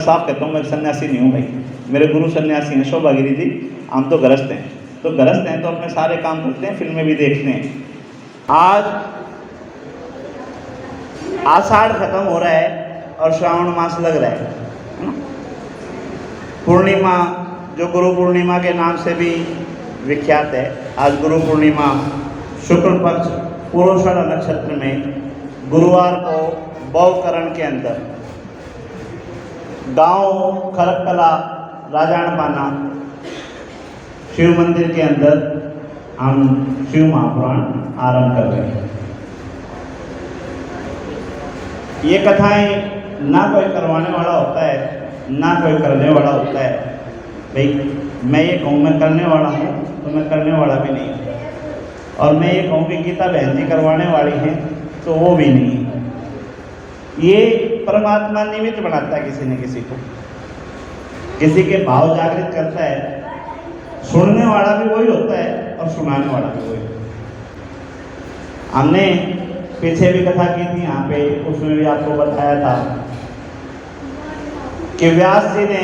साफ कहता हूँ, मैं सन्यासी नहीं हूँ भाई। मेरे गुरु सन्यासी हैं शोभागिरी जी, हम तो गृहस्थ हैं। तो गृहस्थ हैं तो अपने सारे काम करते हैं, फिल्में भी देखते हैं। आज आषाढ़ खत्म हो रहा है और श्रावण मास लग रहा है। पूर्णिमा जो गुरु पूर्णिमा के नाम से भी विख्यात है, आज गुरु पूर्णिमा शुक्ल पक्ष पूर्वाषाढ़ नक्षत्र में गुरुवार को बौकरण के अंदर गांव खरकला राजाणपाना शिव मंदिर के अंदर हम शिव महापुराण आरंभ कर रहे हैं। ये कथाएं ना कोई करवाने वाला होता है ना कोई करने वाला होता है। भाई मैं ये कहूँ मैं करने वाला हूँ तो मैं करने वाला भी नहीं, और मैं ये कहूँ कि गीता बहन जी करवाने वाली हैं तो वो भी नहीं। ये परमात्मा निमित्त बनाता है किसी न किसी को, किसी के भाव जागृत करता है। सुनने वाला भी वही होता है और सुनाने वाला भी वही। हमने पीछे भी कथा की थी यहाँ पे, उसमें भी आपको बताया था कि व्यास जी ने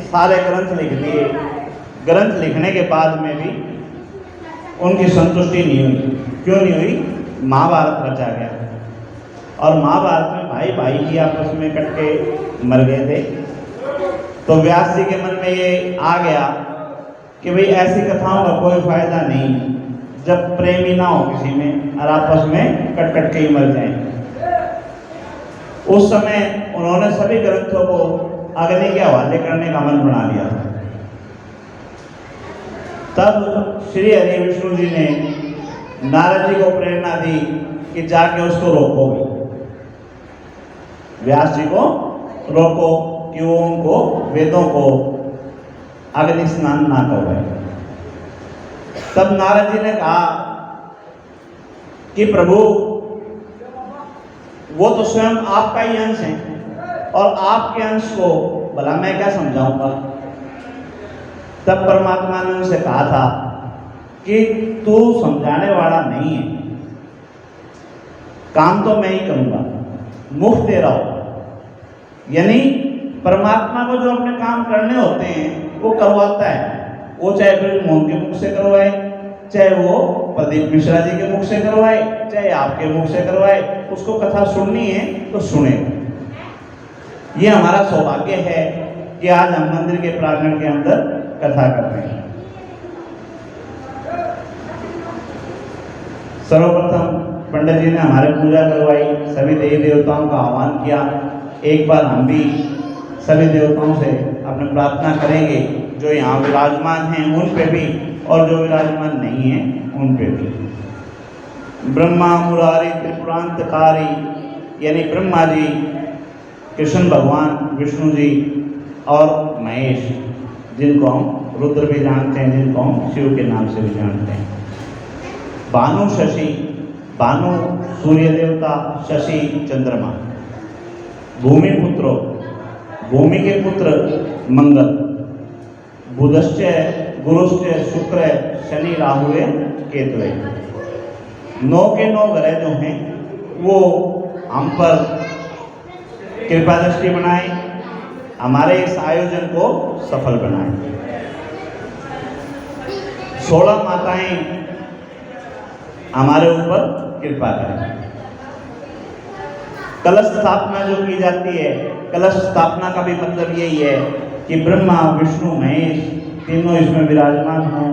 सारे ग्रंथ लिख दिए। ग्रंथ लिखने के बाद में भी उनकी संतुष्टि नहीं हुई। क्यों नहीं हुई? महाभारत रचा गया और महाभारत में भाई भाई भी आपस में कट के मर गए थे। तो व्यास जी के मन में ये आ गया कि भाई ऐसी कथाओं का कोई फायदा नहीं जब प्रेम ही ना हो किसी में और आपस में कट कट के ही मर जाए। उस समय उन्होंने सभी ग्रंथों को अग्नि के हवाले करने का मन बना लिया। तब श्री हरि विष्णु जी ने नारद जी को प्रेरणा दी कि जाके उसको रोको, व्यास जी को रोको कि वो उनको वेदों को अग्नि स्नान ना करवाए। तब नारद जी ने कहा कि प्रभु वो तो स्वयं आपका ही अंश है और आपके अंश को भला मैं क्या समझाऊंगा। तब परमात्मा ने उनसे कहा था कि तू समझाने वाला नहीं है, काम तो मैं ही करूंगा, मुफ्त दे रहा हूं। यानी परमात्मा को जो अपने काम करने होते हैं वो करवाता है। वो चाहे ब्रज मोहन के मुख से करवाए, चाहे वो प्रदीप मिश्रा जी के मुख से करवाए, चाहे आपके मुख से करवाए, उसको कथा सुननी है तो सुने। ये हमारा सौभाग्य है कि आज हम मंदिर के प्रांगण के अंदर कथा कर रहे हैं। सर्वप्रथम पंडित जी ने हमारे पूजा करवाई, सभी देवी देवताओं का आह्वान किया। एक बार हम भी सभी देवताओं से अपने प्रार्थना करेंगे जो यहाँ विराजमान हैं उन पे भी और जो विराजमान नहीं हैं उन पे भी। ब्रह्मा मुरारी त्रिपुरांतकारी यानी ब्रह्मा जी, कृष्ण भगवान, विष्णु जी और महेश, जिनको हम रुद्र भी जानते हैं, जिनको हम शिव के नाम से भी जानते हैं। भानु शशि, भानु सूर्य देवता, शशि चंद्रमा। भूमि पुत्रो, भूमि के पुत्र मंगल। बुधश्च गुरुश्च शुक्र शनि राहु केतु। 9 के 9 ग्रह जो हैं वो हम पर कृपा दृष्टि बनाए, हमारे इस आयोजन को सफल बनाए। 16 माताएं हमारे ऊपर कृपा करें। कलश स्थापना जो की जाती है, कलश स्थापना का भी मतलब यही है कि ब्रह्मा विष्णु महेश तीनों इसमें विराजमान हों।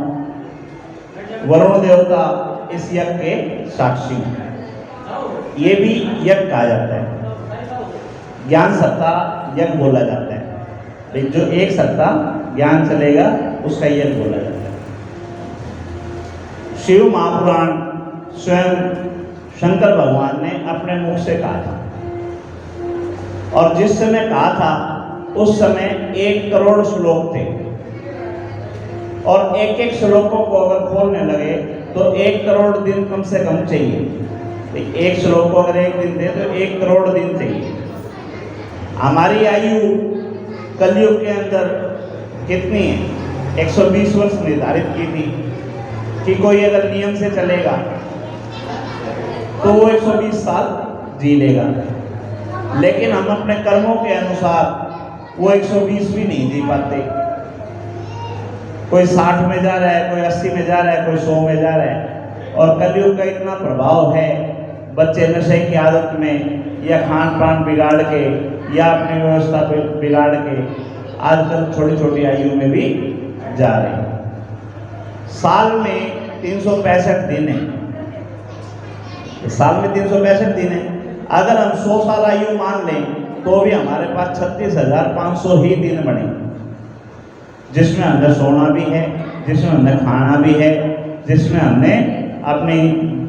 वरुण देवता इस यज्ञ के साक्षी हैं। ये भी यज्ञ कहा जाता है, ज्ञान सत्ता यज्ञ बोला जाता है। जो एक सत्ता ज्ञान चलेगा उसका यज्ञ बोला जाता है। शिव महापुराण स्वयं शंकर भगवान ने अपने मुख से कहा था, और जिस समय कहा था उस समय 1 करोड़ श्लोक थे, और एक एक श्लोकों को अगर खोलने लगे तो 1 करोड़ दिन कम से कम चाहिए। एक श्लोक को अगर एक दिन थे तो 1 करोड़ दिन चाहिए। हमारी आयु कलयुग के अंदर कितनी है? 120 वर्ष निर्धारित की थी कि कोई अगर नियम से चलेगा तो वो 120 साल जी लेगा। लेकिन हम अपने कर्मों के अनुसार वो 120 भी नहीं जी पाते। कोई 60 में जा रहा है, कोई 80 में जा रहा है, कोई 100 में जा रहा है। और कलयुग का इतना प्रभाव है, बच्चे नशे की आदत में या खान पान बिगाड़ के या अपनी व्यवस्था पे बिगाड़ के आजकल छोटी छोटी आयु में भी जा रहे हैं। साल में 365 दिन है, साल में 365 दिन है। अगर हम 100 साल आयु मान लें तो भी हमारे पास 36,500 ही दिन बने, जिसमें हमने सोना भी है, जिसमें हमने खाना भी है, जिसमें हमने अपनी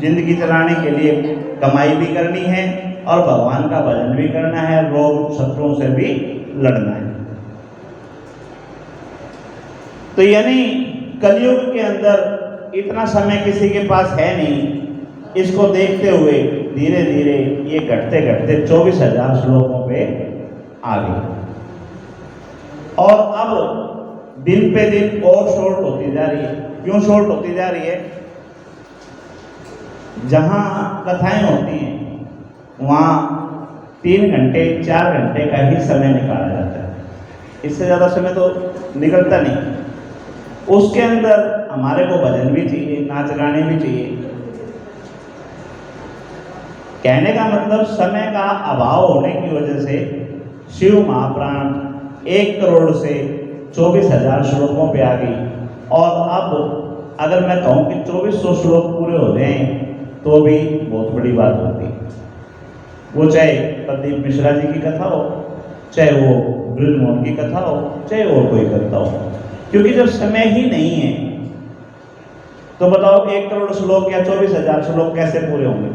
जिंदगी चलाने के लिए कमाई भी करनी है और भगवान का भजन भी करना है, रोग शत्रुओं से भी लड़ना है। तो यानी कलयुग के अंदर इतना समय किसी के पास है नहीं। इसको देखते हुए धीरे धीरे ये घटते घटते 24,000 श्लोकों पे आ गई और अब दिन पे दिन और शॉर्ट होती जा रही है। क्यों शॉर्ट होती जा रही है? जहाँ कथाएं होती हैं वहाँ 3 घंटे 4 घंटे का ही समय निकाला जाता है, इससे ज़्यादा समय तो निकलता नहीं। उसके अंदर हमारे को भजन भी चाहिए, नाच गाने भी चाहिए। कहने का मतलब समय का अभाव होने की वजह से शिव महापुराण 1 करोड़ से 24,000 श्लोकों पे आ गई। और अब अगर मैं कहूँ कि 2400 श्लोक पूरे हो जाएं तो भी बहुत बड़ी बात होती है। वो चाहे प्रदीप मिश्रा जी की कथा हो, चाहे वो ब्रजमोहन की कथा हो, चाहे और कोई कथा हो, क्योंकि जब समय ही नहीं है तो बताओ 1 करोड़ श्लोक या 24,000 श्लोक कैसे पूरे होंगे?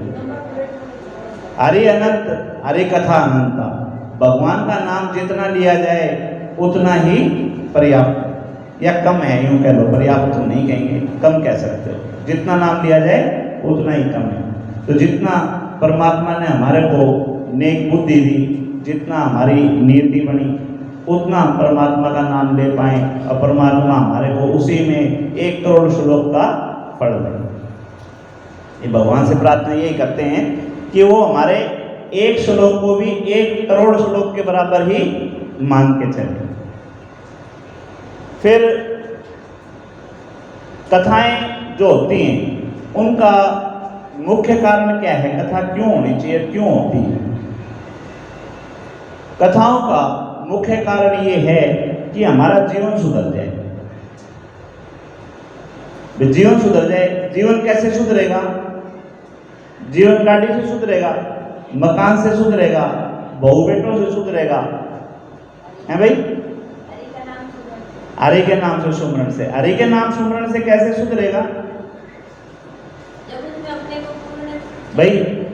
हरि अनंत, हरि कथा अनंता। भगवान का नाम जितना लिया जाए उतना ही पर्याप्त या कम है, यूं कह लो। पर्याप्त तो नहीं कहेंगे, कम कह सकते हो। जितना नाम लिया जाए उतना ही कम है। तो जितना परमात्मा ने हमारे को नेक बुद्धि दी, जितना हमारी नीति बनी, उतना परमात्मा का नाम ले पाए और परमात्मा हमारे को उसी में 1 करोड़ श्लोक का फल दे। ये भगवान से प्रार्थना यही करते हैं कि वो हमारे 1 श्लोक को भी 1 करोड़ श्लोक के बराबर ही मान के चले। फिर कथाएं जो होती हैं उनका मुख्य कारण क्या है? कथा क्यों होनी चाहिए, क्यों होती है? कथाओं का मुख्य कारण ये है कि हमारा जीवन सुधर जाए। जीवन सुधर जाए। जीवन कैसे सुधरेगा? जीवन गाड़ी से सुधरेगा, मकान से सुधरेगा, बहू बेटों से सुधरेगा, है भाई? हरि के नाम से सुमरण से। हरि के नाम सुमरण से कैसे सुधरेगा? भाई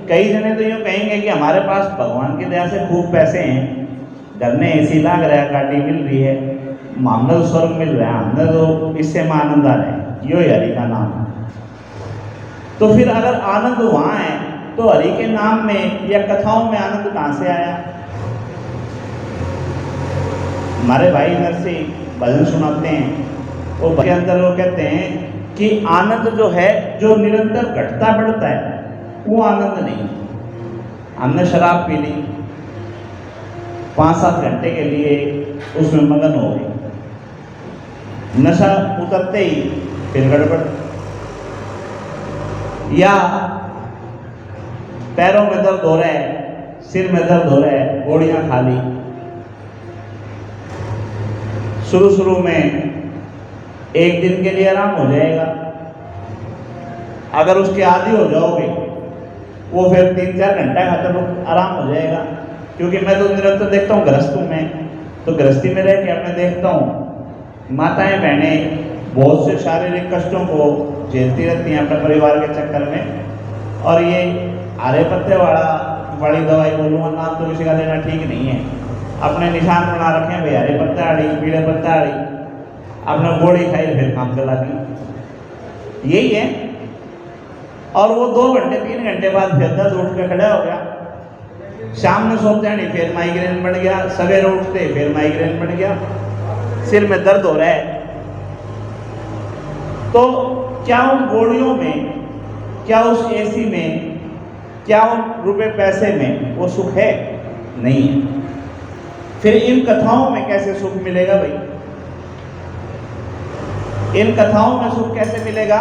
कई जने तो यूँ कहेंगे कि हमारे पास भगवान की दया से खूब पैसे हैं, घर में एसी लग रहा है, गाड़ी मिल रही है, हमने तो स्वर्ग मिल रहा है, हमने तो इससे में आनंद आ रहा है। यो हरि का नाम है। तो फिर अगर आनंद वहाँ है तो हरि के नाम में या कथाओं में आनंद कहाँ से आया? हमारे भाई नरसी भजन सुनाते हैं, वो भजन के अंदर वो कहते हैं कि आनंद जो है, जो निरंतर घटता बढ़ता है, वो आनंद नहीं। हमने शराब पी ली, 5-7 घंटे के लिए उसमें मगन हो गई, नशा उतरते ही फिर गड़बड़। या पैरों में दर्द हो रहा है, सिर में दर्द हो रहा है, गोलियां खा ली। शुरू में 1 दिन के लिए आराम हो जाएगा, अगर उसके आदी हो जाओगे वो फिर 3-4 घंटा खत्म आराम हो जाएगा। क्योंकि मैं तो निरंतर देखता हूँ गृहस्थों में, तो गृहस्थी में रह के मैं देखता हूँ माताएं बहनें बहुत से शारीरिक कष्टों को झेलती रहती हैं अपने परिवार के चक्कर में। और ये हरे पत्ते वाली दवाई बोलूँगा, नाम तो किसी का लेना ठीक नहीं है, अपने निशान बना रखे हैं भाई, हरे पत्ता आड़ी, पीले पत्ता आड़ी, अपने गोली खाई फिर काम चला दी, यही है। और वो 2 घंटे 3 घंटे बाद फिर दर्द उठ के खड़ा हो गया, शाम में सोते हैं नहीं फिर माइग्रेन बन गया, सवेरे उठते फिर माइग्रेन बन गया, सिर में दर्द हो रहा है। तो क्या उन गोलियों में, क्या उस एसी में, क्या उन रुपए पैसे में वो सुख है? नहीं है। फिर इन कथाओं में कैसे सुख मिलेगा भाई? इन कथाओं में सुख कैसे मिलेगा?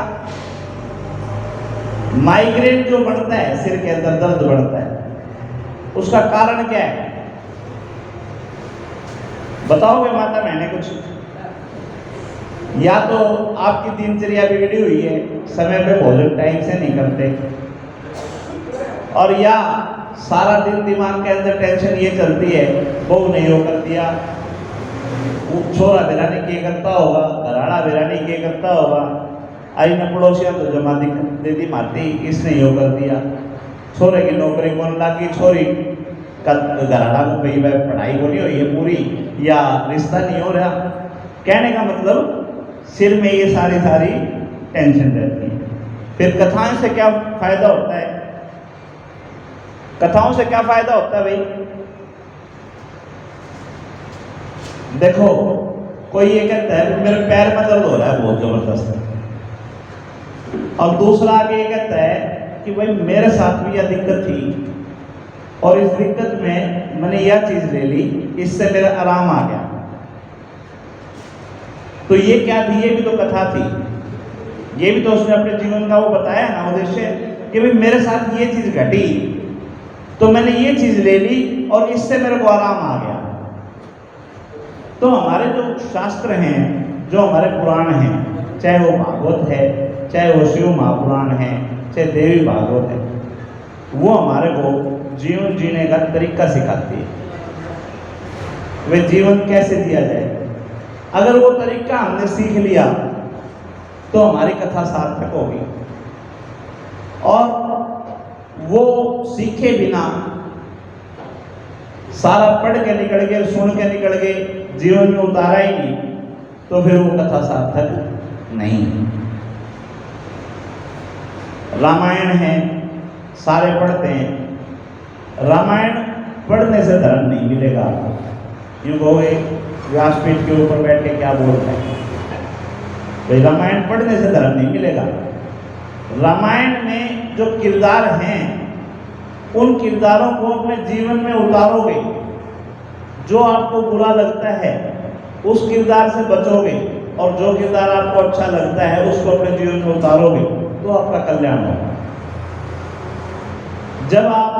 माइग्रेन जो बढ़ता है, सिर के अंदर दर्द बढ़ता है, उसका कारण क्या है? बताओगे माता मैंने कुछ? या तो आपकी दिनचर्या बिगड़ी हुई है, समय पे भोजन टाइम से नहीं करते, और या सारा दिन दिमाग के अंदर टेंशन ये चलती है, बहू नहीं हो कर दिया, छोरा बिरानी के करता होगा, घराड़ा बिरानी के करता होगा, आई न पड़ोसिया तो जमा दे दी माती, इसने यो कर दिया, छोरे की नौकरी कौन लागी, छोरी का घराड़ा को भाई पढ़ाई को नहीं हुई है पूरी, या रिश्ता नहीं हो रहा। कहने का मतलब सिर में ये सारी टेंशन रहती है। फिर कथाओं से क्या फायदा होता है? कथाओं से क्या फायदा होता है भाई? देखो, कोई ये कहता है मेरे पैर में दर्द हो रहा है बहुत जबरदस्त, और दूसरा आगे ये कहता है कि भाई मेरे साथ भी यह दिक्कत थी और इस दिक्कत में मैंने यह चीज ले ली, इससे मेरा आराम आ गया। तो ये क्या थी? ये भी तो कथा थी, ये भी तो उसने अपने जीवन का वो बताया ना उद्देश्य, कि भाई मेरे साथ ये चीज घटी तो मैंने ये चीज ले ली और इससे मेरे को आराम आ गया। तो हमारे जो शास्त्र हैं, जो हमारे पुराण हैं, चाहे वो भागवत है, चाहे वो शिव महापुराण है, चाहे देवी भागवत है, वो हमारे को जीवन जीने का तरीका सिखाती है, वे जीवन कैसे जिया जाए। अगर वो तरीका हमने सीख लिया तो हमारी कथा सार्थक होगी, और वो सीखे बिना सारा पढ़ के निकल गए, सुन के निकल गए, जीवन में उतारा ही नहीं, तो फिर वो कथा सार्थक नहीं। रामायण है, सारे पढ़ते हैं, रामायण पढ़ने से धर्म नहीं मिलेगा आपको। यूँ कहोगे व्यासपीठ के ऊपर बैठ के क्या बोल रहे हैं भाई, रामायण पढ़ने से धर्म नहीं मिलेगा। रामायण में जो किरदार हैं, उन किरदारों को अपने जीवन में उतारोगे, जो आपको बुरा लगता है उस किरदार से बचोगे, और जो किरदार आपको अच्छा लगता है उसको अपने जीवन में उतारोगे, तो आपका कल्याण होगा। जब आप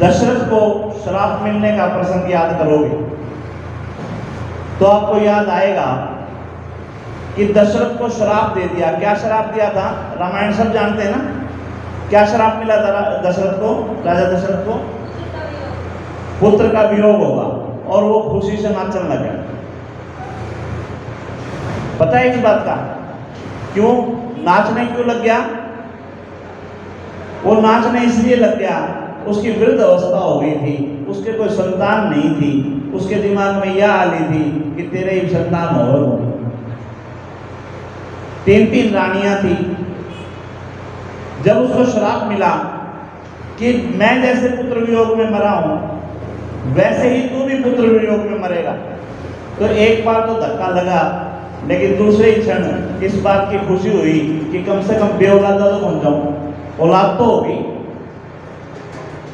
दशरथ को श्राप मिलने का प्रसंग याद करोगे तो आपको याद आएगा कि दशरथ को श्राप दे दिया। क्या श्राप दिया था? रामायण सब जानते हैं ना, क्या श्राप मिला था दशरथ को, राजा दशरथ को? पुत्र का वियोग होगा, और वो खुशी से नाचने लगा। पता है इस बात का? क्यों नाचने क्यों लग गया? वो नाचने इसलिए लग गया, उसकी वृद्ध अवस्था हो गई थी, उसके कोई संतान नहीं थी, उसके दिमाग में यह आ ली थी कि तेरे ही संतान होगी। 3 रानियां थी। जब उसको श्राप मिला कि मैं जैसे पुत्र वियोग में मरा हूं, वैसे ही तू भी पुत्र वियोग में मरेगा, तो एक बार तो धक्का लगा, लेकिन दूसरे ही क्षण इस बात की खुशी हुई कि कम से कम बेऔलादा तो बन जाऊं, औलाद तो होगी।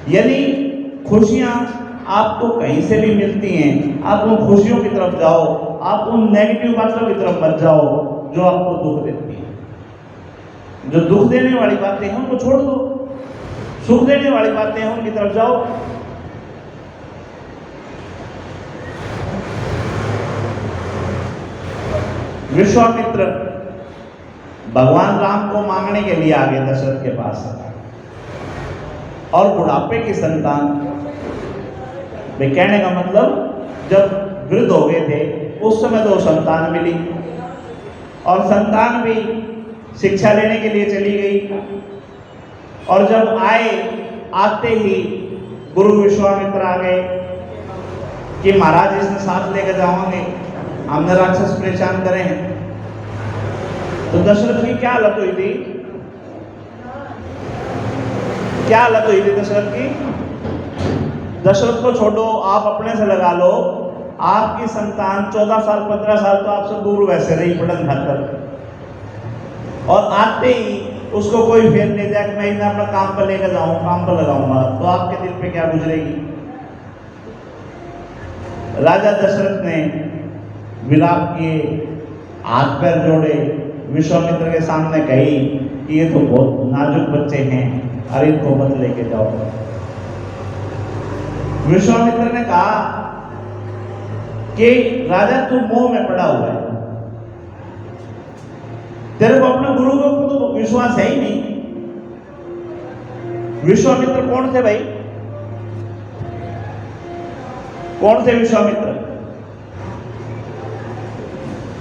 यानी खुशियां आपको कहीं से भी मिलती हैं, आप उन खुशियों की तरफ जाओ, आप उन नेगेटिव बातों की तरफ मत जाओ जो आपको दुख देती है। जो दुख देने वाली बातें हैं उनको छोड़ दो, सुख देने वाली बातें हैं उनकी तरफ जाओ। विश्वामित्र भगवान राम को मांगने के लिए आ गए दशरथ के पास, और बुढ़ापे की संतान, वे कहने का मतलब जब वृद्ध हो गए थे उस समय तो संतान मिली, और संतान भी शिक्षा लेने के लिए चली गई, और जब आते ही गुरु विश्वामित्र आ गए कि महाराज इसने साथ लेकर जाओगे, हमने राक्षस परेशान करे हैं। तो दशरथ की क्या हालत हुई थी? क्या हालत हुई थी दशरथ की? दशरथ को छोड़ो, आप अपने से लगा लो, आपकी संतान 14 साल 15 साल तो आपसे दूर वैसे रही पढ़न खातर, और आते ही उसको कोई फेर नहीं दिया कि मैं इन्हें अपना काम पर लेकर जाऊँ, काम पर लगाऊंगा, तो आपके दिल पे क्या गुजरेगी? राजा दशरथ ने विलाप किए, हाथ पैर जोड़े, विश्वामित्र के सामने कही कि ये तो बहुत नाजुक बच्चे हैं, अरे इनको मत लेके जाओ। विश्वामित्र ने कहा कि राजा तू मोह में पड़ा हुआ है, तेरे को अपने गुरु के ऊपर तो विश्वास है ही नहीं। विश्वामित्र कौन थे भाई? कौन थे विश्वामित्र?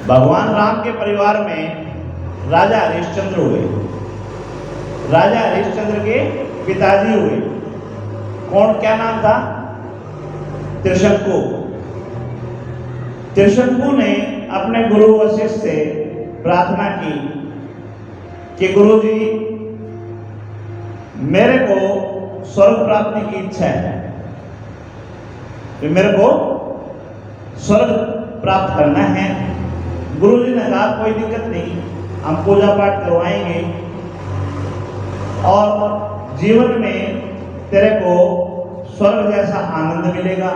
भगवान राम के परिवार में राजा हरिश्चंद्र हुए। राजा हरिश्चंद्र के पिताजी हुए। कौन, क्या नाम था? त्रिशंकु। त्रिशंकु ने अपने गुरु वशिष्ठ से प्रार्थना की कि गुरु जी मेरे को स्वर्ग प्राप्ति की इच्छा है, तो मेरे को स्वर्ग प्राप्त करना है। गुरु जी ने कहा कोई दिक्कत नहीं, हम पूजा पाठ करवाएंगे और जीवन में तेरे को स्वर्ग जैसा आनंद मिलेगा,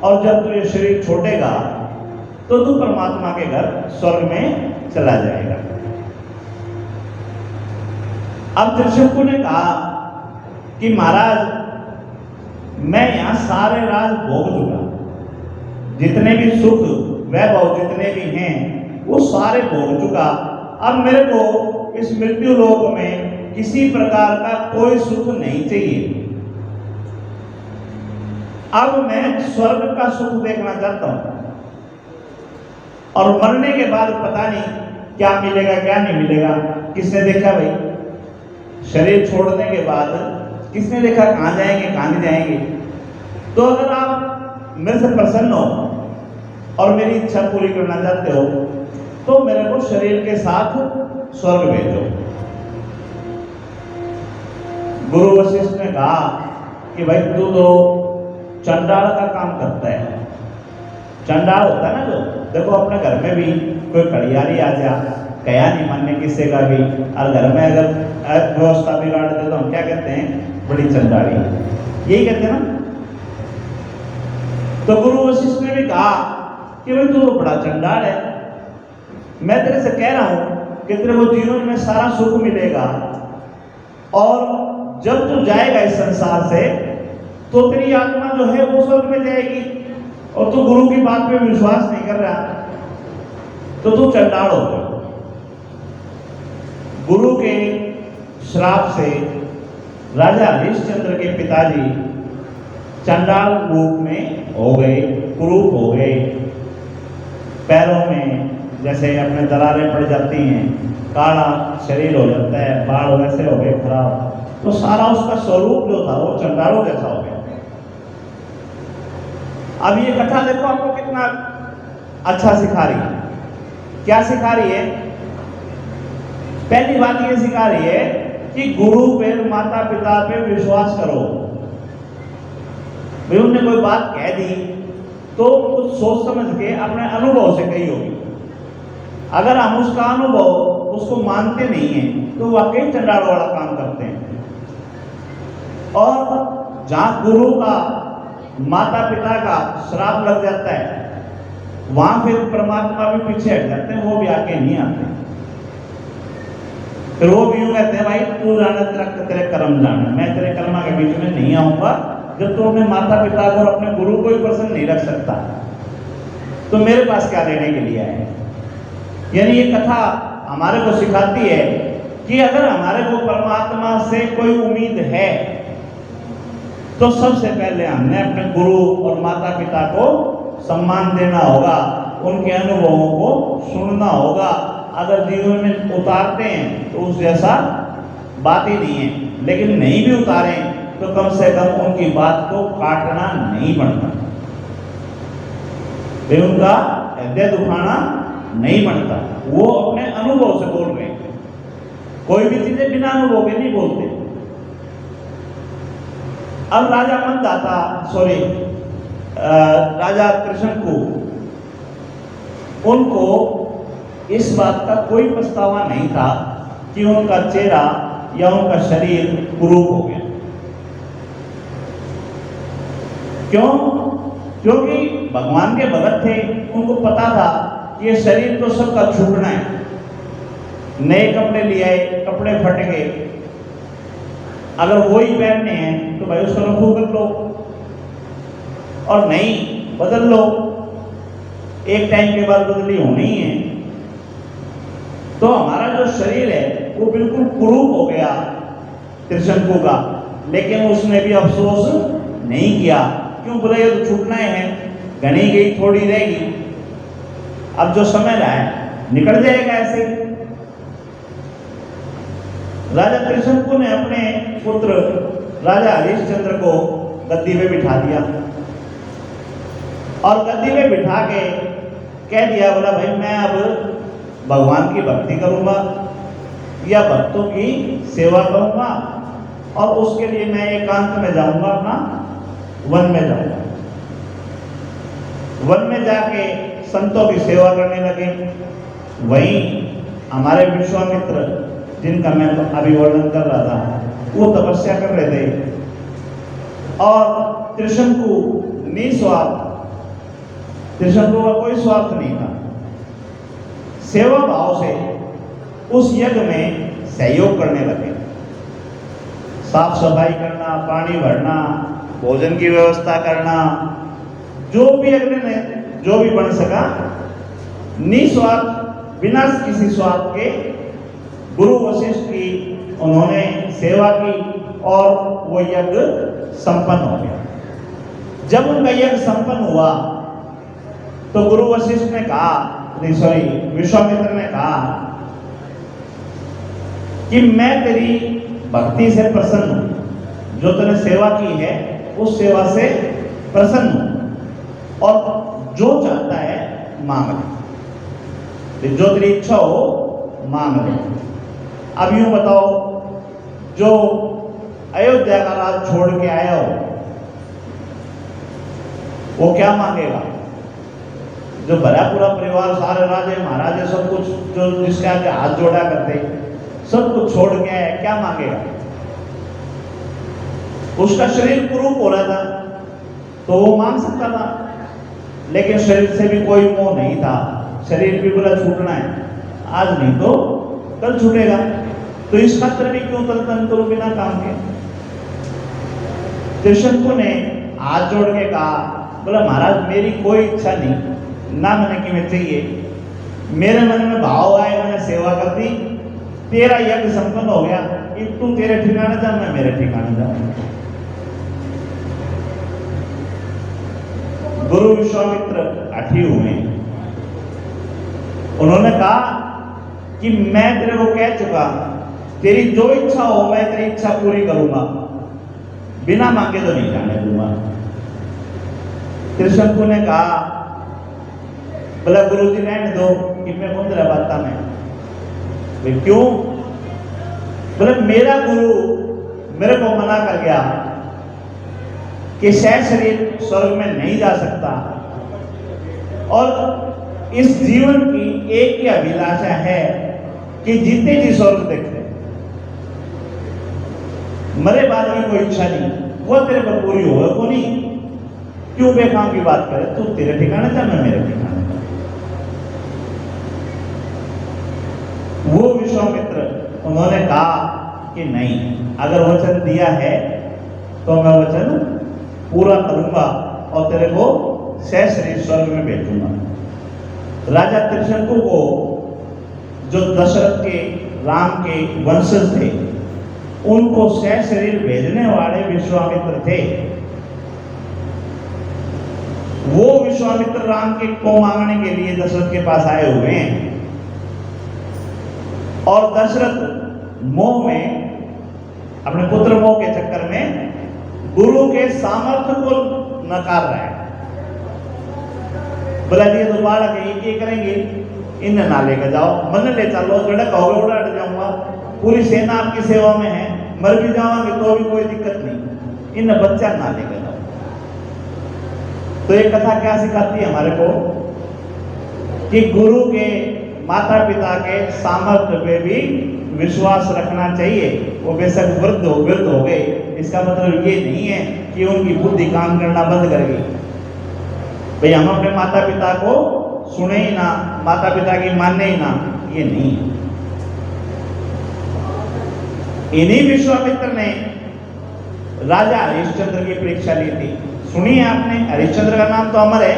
और जब तू ये शरीर छोड़ेगा तो तू परमात्मा के घर स्वर्ग में चला जाएगा। अब त्रिशंकु ने कहा कि महाराज मैं यहां सारे राज भोग चुका, जितने भी सुख वैभव जितने भी हैं वो सारे भोग चुका। अब मेरे को इस मृत्यु लोक में किसी प्रकार का कोई सुख नहीं चाहिए। अब मैं स्वर्ग का सुख देखना चाहता हूं, और मरने के बाद पता नहीं क्या मिलेगा क्या नहीं मिलेगा। किसने देखा भाई? शरीर छोड़ने के बाद किसने देखा कहां जाएंगे कहां नहीं जाएंगे? तो अगर आप मेरे से प्रसन्न हो और मेरी इच्छा पूरी करना चाहते हो तो मेरे को शरीर के साथ स्वर्ग भेजो। गुरु वशिष्ठ ने कहा कि भाई तू तो चंडाल का काम करता है। चंडाल होता है ना जो, देखो अपने घर में भी कोई कड़ियारी आ जा, कया नहीं मानने किसी का भी, और घर में अगर व्यवस्था बिगाड़ दे तो हम क्या कहते हैं? बड़ी चंडाली, यही कहते हैं ना। तो गुरु वशिष्ठ ने भी कहा कि भाई तू तो बड़ा चंडाल है, मैं तेरे से कह रहा हूं कि तेरे को जीवन में सारा सुख मिलेगा, और जब तू जाएगा इस संसार से तो तेरी आत्मा जो है वो स्वर्ग में जाएगी, और तू गुरु की बात पे विश्वास नहीं कर रहा तो तू चंडाल हो गया। गुरु के श्राप से राजा हरिश्चंद्र के पिताजी चंडाल रूप में हो गए, कुरूप हो गए। पैरों में जैसे अपने दरारें पड़ जाती हैं, काला शरीर हो जाता है, बाल वैसे हो गए खराब, तो सारा उसका स्वरूप जो था वो चंडालों जैसा हो गया। अब ये कथा देखो आपको कितना अच्छा सिखा रही है। क्या सिखा रही है? पहली बात ये सिखा रही है कि गुरु पे, माता पिता पे विश्वास करो। भाई उन्होंने कोई बात कह दी तो कुछ सोच समझ के अपने अनुभव से कही होगी। अगर हम उसका अनुभव उसको मानते नहीं हैं तो वाकई चंडाल वाला काम करते हैं। और जहां गुरु का, माता पिता का श्राप लग जाता है वहां फिर परमात्मा भी पीछे हट जाते हैं, वो भी आके नहीं आते। फिर वो भी यूं कहते हैं भाई तू जाना तेरे कर्म जाना, मैं तेरे कर्मा के बीच में नहीं आऊंगा। जब तू अपने माता पिता को और अपने गुरु को ही प्रसन्न नहीं रख सकता तो मेरे पास क्या लेने के लिए आए? यानी ये कथा हमारे को सिखाती है कि अगर हमारे को परमात्मा से कोई उम्मीद है तो सबसे पहले हमने अपने गुरु और माता पिता को सम्मान देना होगा, उनके अनुभवों को सुनना होगा। अगर जीवन में उतारते हैं तो उस जैसा बात ही नहीं है, लेकिन नहीं भी उतारें तो कम से कम उनकी बात को काटना नहीं बनता, उनका हृदय दुखाना नहीं बनता। वो अपने अनुभव से बोल रहे हैं, कोई भी चीजें बिना अनुभव के नहीं बोलते। अब राजा मंदाता, राजा त्रिशंकु, उनको इस बात का कोई पछतावा नहीं था कि उनका चेहरा या उनका शरीर कुरूप हो गया। क्यों? क्योंकि भगवान के भगत थे, उनको पता था कि ये शरीर तो सबका छूटना है। नए कपड़े लिए आए, कपड़े फट गए, अगर वही पहनने हैं तो भाई उसको रफू कर लो और नहीं बदल लो, एक टाइम के बाद बदली होनी है। तो हमारा जो शरीर है वो बिल्कुल कुरूप हो गया त्रिशंकु का, लेकिन उसने भी अफसोस नहीं किया। क्यों? बोले ये तो छूटना है, घनी गई थोड़ी रहेगी, अब जो समय रहा है निकल जाएगा ऐसे ही। राजा त्रिशंकु ने अपने पुत्र राजा हरिश्चंद्र को गद्दी पे बिठा दिया और गद्दी पे बिठा के कह दिया, बोला भाई मैं अब भगवान की भक्ति करूंगा या भक्तों की सेवा करूंगा और उसके लिए मैं एकांत में जाऊंगा, अपना वन में जाऊंगा। वन में जाके संतों की सेवा करने लगे। वहीं हमारे विश्वामित्र, जिनका मैं अभी वर्णन कर रहा था, वो तपस्या कर रहे थे और त्रिशंकु निस्वार्थ, त्रिशंकु का कोई स्वार्थ नहीं था, सेवा भाव से उस यज्ञ में सहयोग करने लगे। साफ सफाई करना, पानी भरना, भोजन की व्यवस्था करना, जो भी अग्नि ने जो भी बन सका, निस्वार्थ, बिना किसी स्वार्थ के गुरु वशिष्ठ की उन्होंने सेवा की और वो यज्ञ संपन्न हो गया। जब उनका यज्ञ संपन्न हुआ तो गुरु वशिष्ठ ने कहा, विश्वामित्र ने कहा कि मैं तेरी भक्ति से प्रसन्न हूं, जो तूने सेवा की है उस सेवा से प्रसन्न हूं और जो चाहता है मांग ले, जो तेरी इच्छा हो मांग ले। अब यूं बताओ, जो अयोध्या का राज छोड़ के आया हो वो क्या मांगेगा? जो भरा पूरा परिवार, सारे राजे महाराजे सब कुछ, जो जिसके आगे हाथ जोड़ा करते, सब कुछ छोड़ के आया, क्या मांगेगा? उसका शरीर कुरूप हो रहा था तो वो मांग सकता था, लेकिन शरीर से भी कोई मोह नहीं था। शरीर भी बोला छूटना है, आज नहीं तो कल छूटेगा, तो इस खातिर भी क्यों तन करो बिना काम के? त्रिशंकु ने हाथ जोड़ के कहा, बोला महाराज मेरी कोई इच्छा नहीं, ना मैंने कि मैं चाहिए, मेरे मन में भाव आए, मैंने सेवा कर दी, तेरा यज्ञ संपन्न हो गया, अब तू तेरे ठिकाने जा, मैं मेरे ठिकाने जाऊं। गुरु विश्वामित्र काठी हुए, उन्होंने कहा कि मैं तेरे को कह चुका, तेरी जो इच्छा हो मैं तेरी इच्छा पूरी करूंगा, बिना मांगे तो नहीं जाने दूंगा। त्रिशंकु ने कहा, बोला गुरुजी रहने दो कि मैं कौन तेरा बाता में, क्यों? बोले मेरा गुरु मेरे को मना कर गया कि शह शरीर स्वर्ग में नहीं जा सकता और इस जीवन की एक ही अभिलाषा है कि जीते जी स्वर्ग देखे, मरे बाद की कोई इच्छा नहीं, वो तेरे पर पूरी होगा को नहीं। क्यों बेकाम की बात करे? तू तेरे ठिकाने जा, मैं मेरे ठिकाने जा। वो विश्वामित्र उन्होंने कहा कि नहीं, अगर वचन दिया है तो मैं वचन पूरा करूंगा और तेरे को शह शरीर स्वर्ग में भेजूंगा। राजा त्रिशंकु को जो दशरथ के, राम के वंशज थे, उनको शह शरीर भेजने वाले विश्वामित्र थे। वो विश्वामित्र राम के को मांगने के लिए दशरथ के पास आए हुए हैं और दशरथ मोह में, अपने पुत्र मोह के चक्कर में गुरु के सामर्थ्य को नकार रहा है। बोला जी तो बालक है, ये करेंगे, इन ना लेकर जाओ, मन ले चलो, जड़ा कहोगे उड़ा जाऊंगा, पूरी सेना आपकी सेवा में है, मर भी जाओगे तो भी कोई दिक्कत नहीं, इन बच्चा ना लेकर जाओ। तो ये कथा क्या सिखाती है हमारे को कि गुरु के, माता पिता के सामर्थ्य पे भी विश्वास रखना चाहिए। वो बेशक वृद्ध हो गए, इसका मतलब ये नहीं है कि उनकी बुद्धि काम करना बंद कर गई। भाई हम अपने माता पिता को सुने ही ना, माता पिता की माने ही ना, ये नहीं है। इन्हीं विश्वामित्र ने राजा हरिश्चंद्र की परीक्षा ली थी। सुनी है आपने? हरिश्चंद्र का नाम तो अमर है।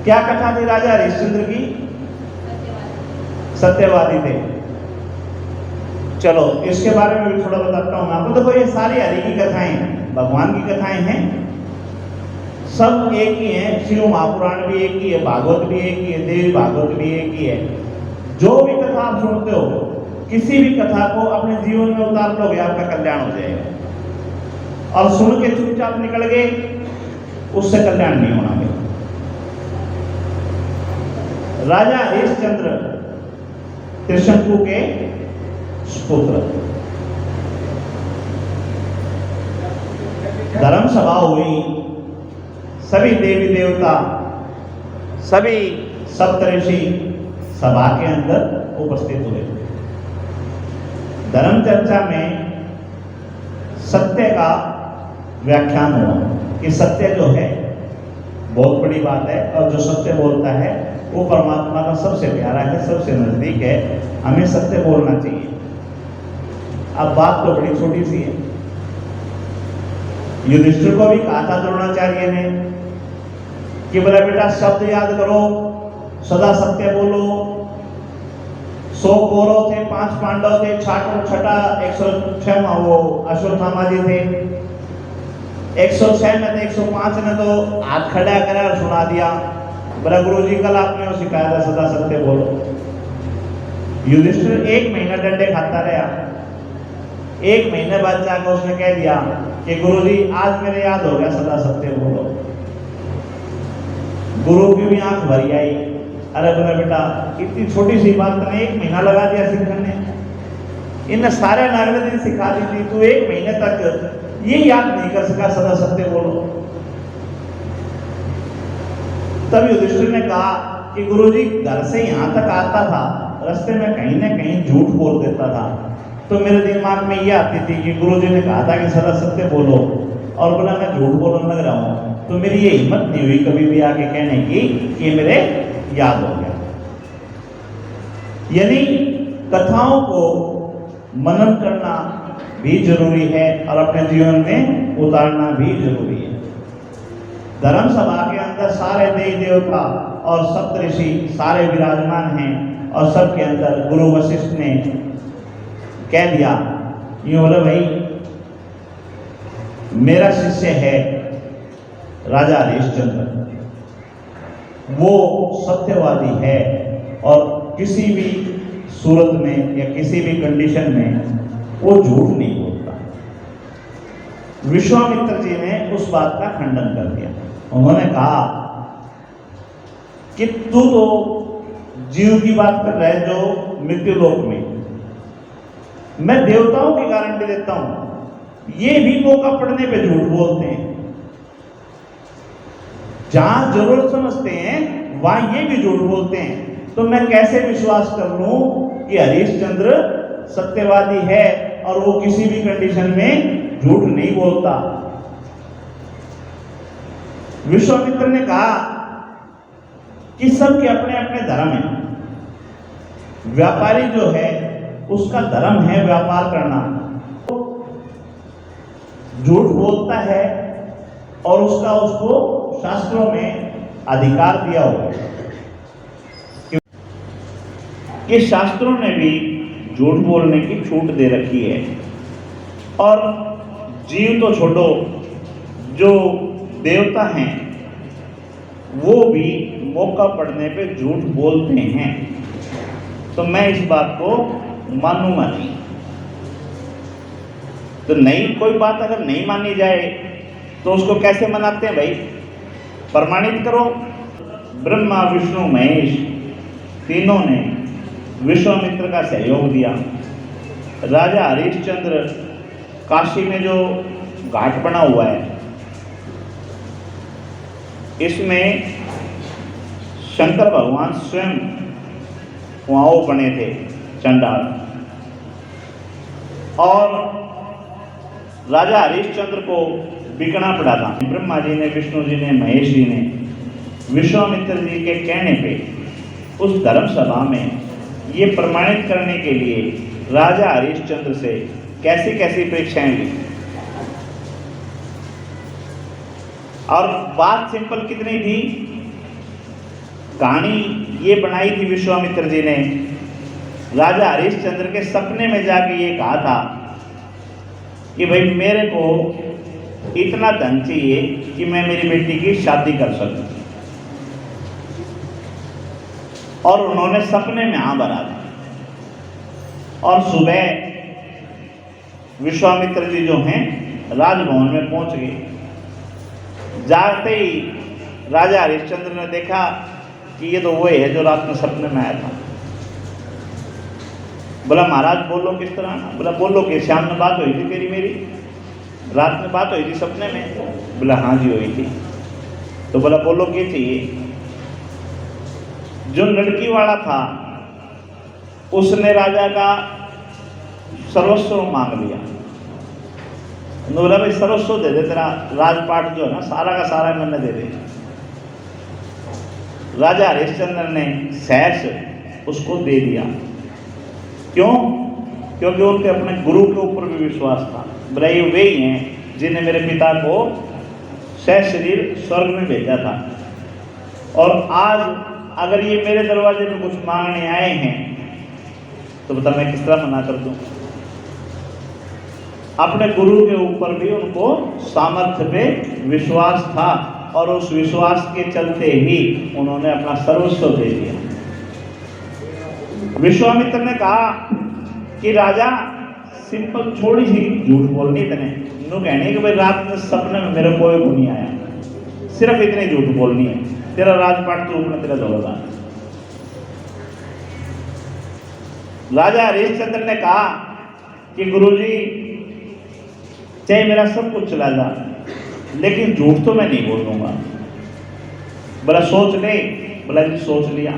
क्या कथा थी राजा हरिश्चंद्र की? सत्यवादी थे। चलो इसके बारे में भी थोड़ा बताता हूं आपको। देखो ये सारी हरि की कथाएं, भगवान की कथाएं हैं, सब एक ही हैं। शिव महापुराण भी एक ही है, भागवत भी एक ही है, देवी भागवत भी एक ही है। जो भी कथा आप सुनते हो, किसी भी कथा को अपने जीवन में उतार लोगे, आपका कल्याण हो जाएगा। और सुन के चुपचाप निकल गए, उससे कल्याण नहीं होना। राजा हरिश्चंद्र त्रिशंकु के पुत्र। धर्म सभा हुई, सभी देवी देवता, सभी सप्तऋषि सभा के अंदर उपस्थित हुए। धर्म चर्चा में सत्य का व्याख्यान हुआ कि सत्य जो है बहुत बड़ी बात है, और जो सत्य बोलता है वो परमात्मा का सबसे प्यारा है, सबसे नजदीक है, हमें सत्य बोलना चाहिए। अब बात तो बड़ी छोटी सी है। युधिष्ठिर को भी कहा था द्रोणाचार्य ने कि बोला बेटा शब्द याद करो, सदा सत्य बोलो। 100 कौरव थे, 5 पांडव थे, छठा 106 वो अश्वत्थामा जी थे। 106 में थे, 105 ने तो हाथ खड़ा करा और सुना दिया, बोला गुरु जी कल आपने वो सिखाया था सदा सत्य बोलो। युधिष्ठिर 1 महीना डंडे खाता रहा। 1 महीने बाद जाकर उसने कह दिया कि गुरु जी आज मेरे याद हो गया, सदा सत्य बोलो। गुरु की भी आंख भरी आई। अरे बोला बेटा इतनी छोटी सी बात ने 1 महीना लगा दिया सीखने, इन सारे नागरे दिन सिखा दी थी, तू 1 महीने तक ये याद नहीं कर सका सदा सत्य बोलो। तब युधिष्ठिर ने कहा कि गुरुजी घर से यहाँ तक आता था, रास्ते में कहीं ना कहीं झूठ बोल देता था, तो मेरे दिमाग में ये आती थी कि गुरुजी ने कहा था कि सदा सत्य बोलो, और बोला मैं झूठ बोलने लग रहा हूँ, तो मेरी ये हिम्मत नहीं हुई कभी भी आके कहने की कि ये मेरे याद हो गया। यानी कथाओं को मनन करना भी जरूरी है और अपने जीवन में उतारना भी जरूरी है। धर्म सभा के अंदर सारे देवी देवता और सप्तऋषि सारे विराजमान हैं, और सबके अंदर गुरु वशिष्ठ ने कह दिया, यूं बोले भाई मेरा शिष्य है राजा हरिश्चंद्र, वो सत्यवादी है और किसी भी सूरत में या किसी भी कंडीशन में वो झूठ नहीं बोलता। विश्वामित्र जी ने उस बात का खंडन कर दिया। उन्होंने कहा कि तू तो जीव की बात कर रहा है जो मृत्यु लोक में, मैं देवताओं की गारंटी देता हूं, ये भी मौका पड़ने पे झूठ बोलते हैं। जहां जरूरत समझते हैं वहां ये भी झूठ बोलते हैं। तो मैं कैसे विश्वास कर लूं कि हरिश्चंद्र सत्यवादी है और वो किसी भी कंडीशन में झूठ नहीं बोलता। विश्वामित्र ने कहा कि सबके अपने अपने धर्म हैं। व्यापारी जो है उसका धर्म है व्यापार करना, झूठ बोलता है और उसको शास्त्रों में अधिकार दिया हुआ है कि शास्त्रों ने भी झूठ बोलने की छूट दे रखी है। और जीव तो छोड़ो, जो देवता हैं वो भी मौका पड़ने पे झूठ बोलते हैं। तो मैं इस बात को मानूंगा नहीं। तो नहीं, कोई बात अगर नहीं मानी जाए तो उसको कैसे मनाते हैं भाई? प्रमाणित करो। ब्रह्मा विष्णु महेश तीनों ने विश्वामित्र का सहयोग दिया। राजा हरिश्चंद्र काशी में जो घाट बना हुआ है, इसमें शंकर भगवान स्वयं वहाँ बने थे चंडाल, और राजा हरिश्चंद्र को बिकना पड़ा था। ब्रह्मा जी ने, विष्णु जी ने, महेश जी ने विश्वामित्र जी के कहने पे उस धर्म सभा में ये प्रमाणित करने के लिए राजा हरिश्चंद्र से कैसी कैसी परीक्षाएं ली। और बात सिंपल कितनी थी, कहानी ये बनाई थी विश्वामित्र जी ने, राजा हरिश्चंद्र के सपने में जाके ये कहा था कि भाई मेरे को इतना धन चाहिए कि मैं मेरी बेटी की शादी कर सकूं। और उन्होंने सपने में हाँ भरा था। और सुबह विश्वामित्र जी जो हैं राजभवन में पहुंच गए। जाते ही राजा हरिश्चंद्र ने देखा कि ये तो वही है जो रात में सपने में आया था। बोला महाराज बोलो किस तरह? बोला बोलो कि शाम में बात हुई थी तेरी मेरी, रात में बात हुई थी सपने में? बोला हाँ जी हुई थी। तो बोला बोलो क्या चाहिए? जो लड़की वाला था उसने राजा का सर्वस्व मांग लिया। बोला भाई सर्वस्व दे दे, तेरा राजपाट जो है ना सारा का सारा मैंने दे दे। राजा हरिश्चंद्र ने सहर्ष उसको दे दिया। क्यों? क्योंकि उनके अपने गुरु के ऊपर भी विश्वास था। बोला ये वे ही हैं जिन्हें मेरे पिता को सशरीर स्वर्ग में भेजा था, और आज अगर ये मेरे दरवाजे में कुछ मांगने आए हैं तो बता मैं किस तरह मना कर दूं। अपने गुरु के ऊपर भी उनको सामर्थ्य पे विश्वास था, और उस विश्वास के चलते ही उन्होंने अपना सर्वस्व दे दिया। विश्वामित्र ने कहा कि राजा सिंपल थोड़ी सी झूठ बोलनी तने, नो कहने कि भाई रात में सपने में मेरे कोई को नहीं आया, सिर्फ इतनी झूठ बोलनी है, तेरा राजपाट तो ऊपर तेरा दौलत। राजा हरिश्चंद्र ने कहा कि गुरुजी चाहे मेरा सब कुछ चला जा, लेकिन झूठ तो मैं नहीं बोल दूंगा। बोला सोच ले। बोला जी सोच लिया।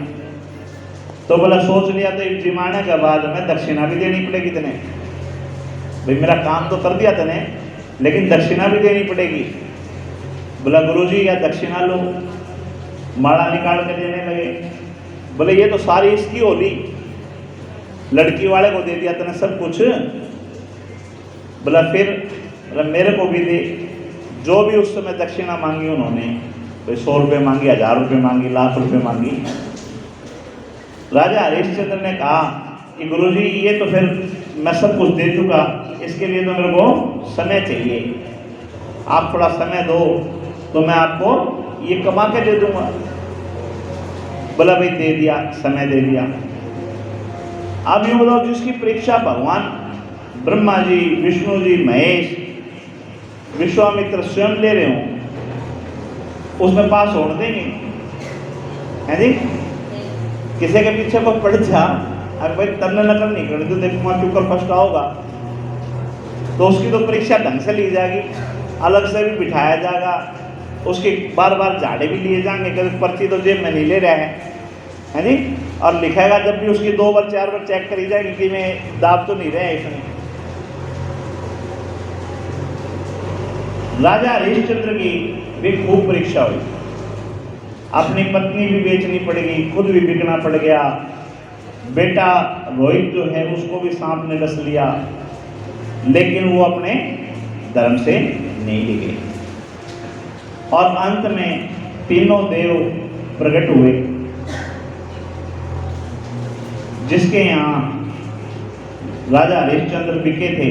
तो बोला सोच लिया तो एक जिमाने के बाद में दक्षिणा भी देनी पड़ेगी तने। भाई मेरा काम तो कर दिया तने, लेकिन दक्षिणा भी देनी पड़ेगी। बोला गुरुजी या दक्षिणा लो। माला निकाल के देने लगे। बोले ये तो सारी इसकी होली, लड़की वाले को दे दिया तने सब कुछ। बोला फिर? बोला मेरे को भी दे। जो भी उस समय दक्षिणा मांगी उन्होंने, कोई 100 रुपये मांगी, 1000 रुपये मांगी, लाख रुपये मांगी। राजा हरिश्चंद्र ने कहा कि गुरुजी ये तो फिर मैं सब कुछ दे चुका, इसके लिए तो मेरे को समय चाहिए, आप थोड़ा समय दो तो मैं आपको ये कमा के दे दूंगा। बोला भाई दे दिया, समय दे दिया। अब यूँ बताओ जिसकी परीक्षा भगवान ब्रह्मा जी, विष्णु जी, महेश, विश्वामित्र स्वयं ले रहे हो, उसमें पास होने देंगे? है जी? किसी के पीछे को पड़ जा, अगर भाई तन्ने नकल नहीं करनी तो देखो वहाँ क्यों फर्स्ट आओगा, तो उसकी तो परीक्षा ढंग से ली जाएगी, अलग से भी बिठाया जाएगा, उसके बार बार झाड़े भी लिए जाएंगे, कभी पर्ची तो जेब में नहीं ले रहा है जी? और लिखेगा जब भी उसकी 2 बार 4 बार चेक करी जाएगी कि मैं दाब तो नहीं रहे इसमें। राजा हरिश्चंद्र की भी खूब परीक्षा हुई। अपनी पत्नी भी बेचनी पड़ेगी, खुद भी बिकना पड़ गया, बेटा रोहित जो है उसको भी सांप ने डस लिया, लेकिन वो अपने धर्म से नहीं डिगे। और अंत में तीनों देव प्रकट हुए, जिसके यहाँ राजा हरिश्चंद्र बिके थे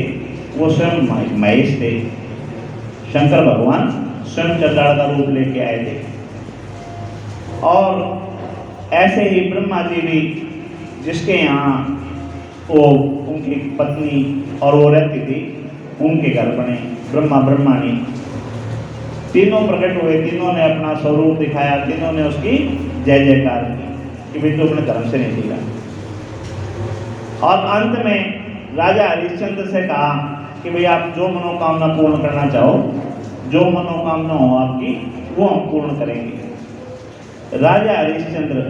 वो स्वयं महेश थे। शंकर भगवान स्वयं चंडाल का रूप लेके आए थे। और ऐसे ही ब्रह्मा जी भी, जिसके यहाँ वो उनकी पत्नी और वो रहती थी, उनके घर बने ब्रह्मा ब्रह्माणी, तीनों प्रकट हुए, तीनों ने अपना स्वरूप दिखाया, तीनों ने उसकी जय जयकार की कि भाई तो अपने धर्म से नहीं दिया। और अंत में राजा हरिश्चंद्र से कहा कि भाई आप जो मनोकामना पूर्ण करना चाहो, जो मनोकामना हो आपकी, वो हम पूर्ण करेंगे। राजा हरिश्चंद्र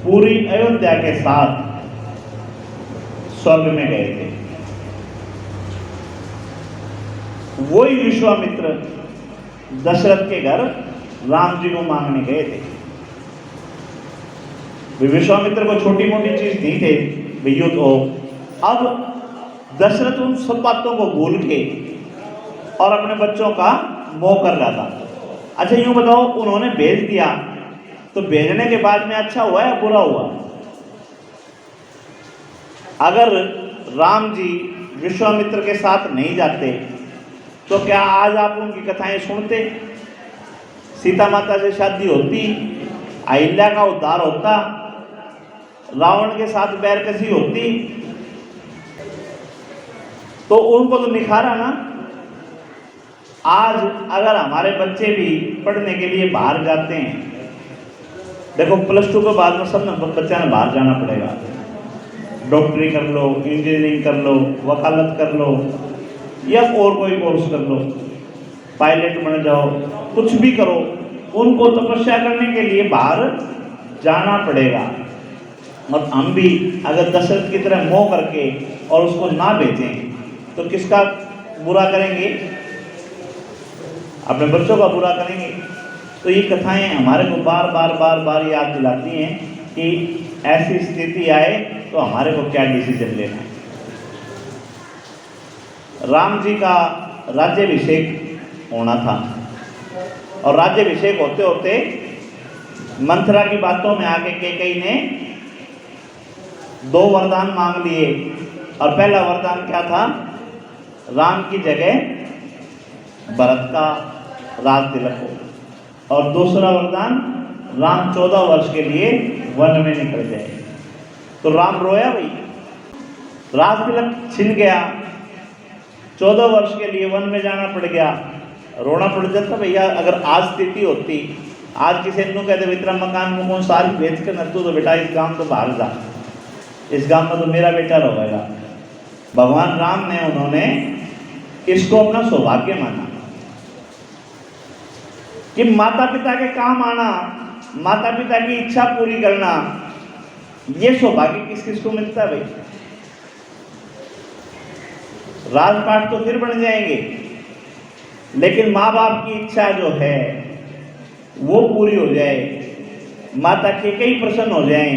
पूरी अयोध्या के साथ स्वर्ग में गए थे। वही विश्वामित्र दशरथ के घर राम जी को मांगने गए थे। विश्वामित्र को छोटी मोटी चीज दी थे युद्ध हो। अब दशरथ उन सब बातों को भूल के और अपने बच्चों का मोह कर रहा था। अच्छा यूं बताओ, उन्होंने भेज दिया तो भेजने के बाद में अच्छा हुआ या बुरा हुआ? अगर राम जी विश्वामित्र के साथ नहीं जाते तो क्या आज आप उनकी कथाएं सुनते? सीता माता से शादी होती, अहिल्या का उद्धार होता, रावण के साथ बैरकसी होती, तो उनको तो निखारा ना। आज अगर हमारे बच्चे भी पढ़ने के लिए बाहर जाते हैं, देखो +2 के बाद में सब बच्चा ने बाहर जाना पड़ेगा। डॉक्टरी कर लो, इंजीनियरिंग कर लो, वकालत कर लो या और कोई कोर्स कर लो, पायलट बन जाओ, कुछ भी करो, उनको तपस्या करने के लिए बाहर जाना पड़ेगा। और हम भी अगर दशरथ की तरह मोह करके और उसको ना भेजें तो किसका बुरा करेंगे? अपने बच्चों का बुरा करेंगे। तो ये कथाएं हमारे को बार बार बार बार याद दिलाती हैं कि ऐसी स्थिति आए तो हमारे को क्या डिसीजन लेना है। राम जी का राज्याभिषेक होना था और राज्याभिषेक होते होते मंथरा की बातों में आके कैकेयी ने 2 वरदान मांग लिए। और पहला वरदान क्या था? राम की जगह भरत का राज तिलक हो। और दूसरा वरदान, राम 14 वर्ष के लिए वन में निकल जाए। तो राम रोया भाई, राज तिलक छिन गया, 14 वर्ष के लिए वन में जाना पड़ गया, रोना पड़ जाता भैया। अगर आज स्थिति होती, आज किसी ने कहते इतना मकान मुकान सारी बेच कर न तो बेटा इस गांव तो बाहर जा, इस गांव में तो मेरा बेटा रहेगा। भगवान राम ने उन्होंने इसको अपना सौभाग्य माना कि माता पिता के काम आना, माता पिता की इच्छा पूरी करना, ये सौभाग्य किस किस को मिलता है भाई? राजपाट तो फिर बन जाएंगे, लेकिन माँ बाप की इच्छा जो है वो पूरी हो जाए, माता कैकेयी प्रसन्न हो जाए,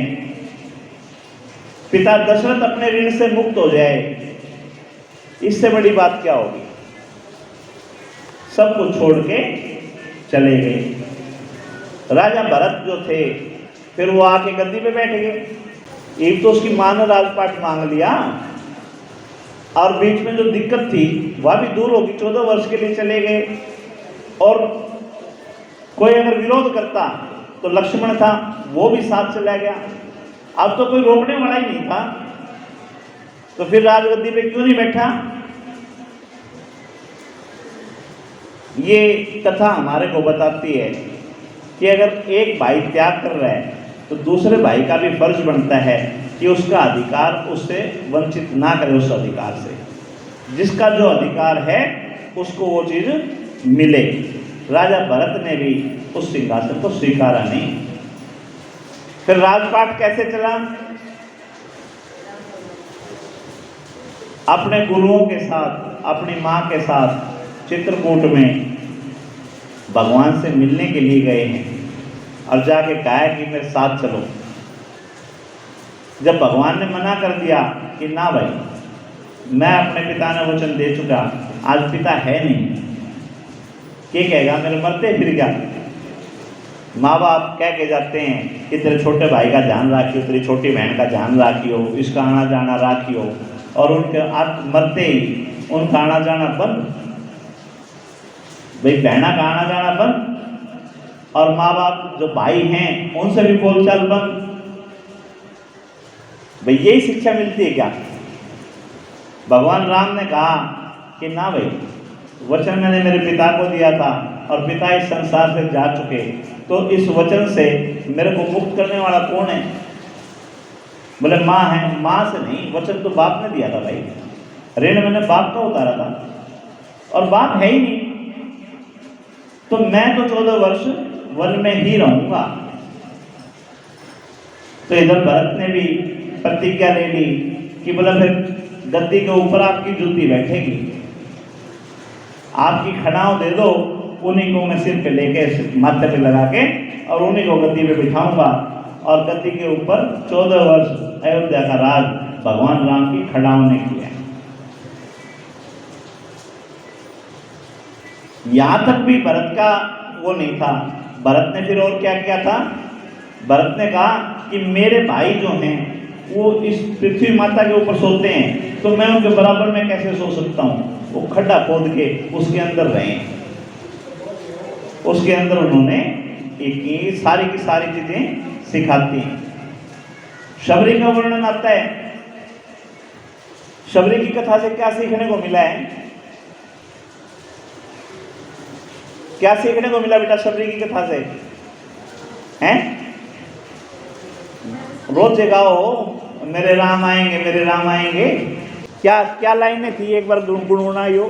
पिता दशरथ अपने ऋण से मुक्त हो जाए, इससे बड़ी बात क्या होगी? सब कुछ छोड़ के चले गए। राजा भरत जो थे फिर वो आके गद्दी पे बैठ गए। एक तो उसकी मां ने राजपाट मांग लिया और बीच में जो दिक्कत थी वह भी दूर होगी, 14 वर्ष के लिए चले गए। और कोई अगर विरोध करता तो लक्ष्मण था, वो भी साथ चला गया। अब तो कोई रोकने वाला ही नहीं था, तो फिर राजगद्दी पे क्यों नहीं बैठा? ये कथा हमारे को बताती है कि अगर एक भाई त्याग कर रहा है तो दूसरे भाई का भी फर्ज बनता है कि उसका अधिकार उससे वंचित ना करे, उस अधिकार से जिसका जो अधिकार है उसको वो चीज मिले। राजा भरत ने भी उस सिंहासन को स्वीकारा नहीं। फिर राजपाट कैसे चला? अपने गुरुओं के साथ, अपनी मां के साथ चित्रकूट में भगवान से मिलने के लिए गए हैं और जाके कहा कि मेरे साथ चलो। जब भगवान ने मना कर दिया कि ना भाई, मैं अपने पिता ने वचन दे चुका, आज पिता है नहीं, क्या कहेगा? मेरे मरते फिर क्या? माँ बाप कह के जाते हैं कि तेरे छोटे भाई का ध्यान रखियो, तेरी छोटी बहन का ध्यान रखियो, इसका आना जाना रखियो, और उनके मरते ही उनका आना जाना बंद। भाई बहना का आना जाना बंद और माँ बाप जो भाई हैं उनसे भी बोलचाल बंद। भाई यही शिक्षा मिलती है क्या? भगवान राम ने कहा कि ना भाई, वचन मैंने मेरे पिता को दिया था और पिता इस संसार से जा चुके, तो इस वचन से मेरे को मुक्त करने वाला कौन है? बोले माँ है। माँ से नहीं, वचन तो बाप ने दिया था भाई, ऋण मैंने बाप का उतारा था और बाप है ही नहीं, तो मैं तो 14 वर्ष वन में ही रहूंगा। तो इधर भरत ने भी प्रतिज्ञा ले ली कि बोला फिर गद्दी के ऊपर आपकी जूती बैठेगी, आपकी खड़ाव दे दो उन्हीं को मैं सिर पे लेके माथे पे लगा के और उन्हीं को गद्दी पे बिठाऊंगा और गद्दी के ऊपर 14 वर्ष अयोध्या का राज भगवान राम की खड़ाओं ने किया। यहां तक भी भरत का वो नहीं था। भरत ने फिर और क्या किया था? भरत ने कहा कि मेरे भाई जो हैं वो इस पृथ्वी माता के ऊपर सोते हैं, तो मैं उनके बराबर में कैसे सो सकता हूँ। वो खड्डा खोद के उसके अंदर रहे, उसके अंदर उन्होंने एक सारी की सारी चीजें सिखाती हैं। शबरी का वर्णन आता है। शबरी की कथा से क्या सीखने को मिला है? क्या सीखने को मिला बेटा शबरी की कथा से? हैं? रोज जगाओ मेरे राम आएंगे, मेरे राम आएंगे। क्या क्या लाइनें थी? एक बार गुनगुनाइयो।